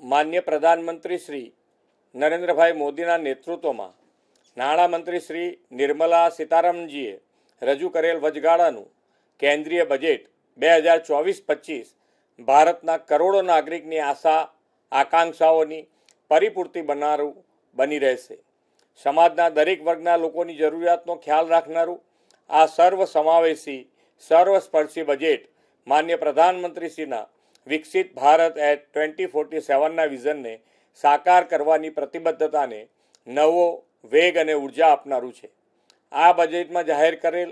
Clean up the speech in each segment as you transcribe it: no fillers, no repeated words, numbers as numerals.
માન્ય પ્રધાનમંત્રી શ્રી નરેન્દ્રભાઈ મોદીના નેતૃત્વમાં નાણામંત્રી શ્રી નિર્મલા સીતારામનજીએ રજૂ કરેલ વચગાળાનું કેન્દ્રીય બજેટ 2024-25 ભારતના કરોડો નાગરિકની આશા આકાંક્ષાઓની પરિપૂર્તિ બનાવનારું બની રહેશે. સમાજના દરેક વર્ગના લોકોની જરૂરિયાતનો ખ્યાલ રાખનારું આ સર્વસમાવેશી સર્વસ્પર્શી બજેટ માન્ય પ્રધાનમંત્રીશ્રીના વિકસિત ભારત એટ 2047ના વિઝનને સાકાર કરવાની પ્રતિબદ્ધતાને નવો વેગ અને ઉર્જા આપનારું છે. આ બજેટમાં જાહેર કરેલ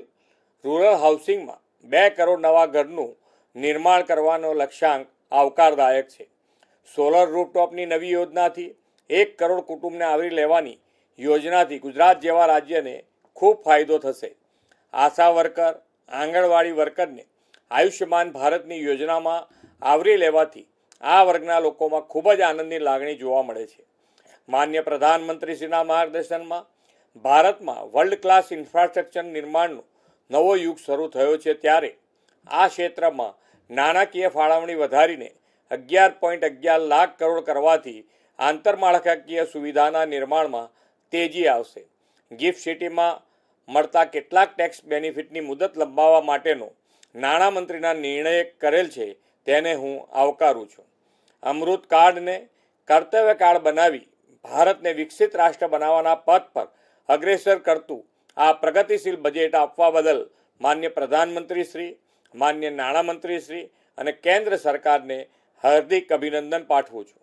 રૂરલ હાઉસિંગમાં 2 કરોડ નવા ઘરનું નિર્માણ કરવાનો લક્ષ્યાંક આવકારદાયક છે. સોલર રૂફટોપની નવી યોજનાથી 1 કરોડ કુટુંબને આવરી લેવાની યોજનાથી ગુજરાત જેવા રાજ્યને ખૂબ ફાયદો થશે. આશા વર્કર, આંગણવાડી વર્કરને આયુષ્યમાન ભારતની યોજનામાં આવરી લેવાથી આ વર્ગના લોકોમાં ખૂબ જ આનંદની લાગણી જોવા મળે છે. માન્ય પ્રધાનમંત્રીશ્રીના માર્ગદર્શનમાં ભારતમાં વર્લ્ડ ક્લાસ ઇન્ફ્રાસ્ટ્રક્ચર નિર્માણનો નવો યુગ શરૂ થયો છે. ત્યારે આ ક્ષેત્રમાં નાણાકીય ફાળવણી વધારીને 11.11 લાખ કરોડ કરવાથી આંતરમાળખાકીય સુવિધાના નિર્માણમાં તેજી આવશે. ગિફ્ટ સિટીમાં મળતા કેટલાક ટેક્સ બેનિફિટની મુદત લંબાવવા માટેનો નાણામંત્રીના નિર્ણય કરેલ છે, તેને હું આવકારું છું. અમૃત કાર્ડને કર્તવ્ય કાર્ડ બનાવી ભારતને વિકસિત રાષ્ટ્ર બનાવવાના પથ પર અગ્રેસર કરતું આ પ્રગતિશીલ બજેટ આપવા બદલ માન્ય પ્રધાનમંત્રીશ્રી, માન્ય નાણામંત્રીશ્રી અને કેન્દ્ર સરકારને હાર્દિક અભિનંદન પાઠવું છું.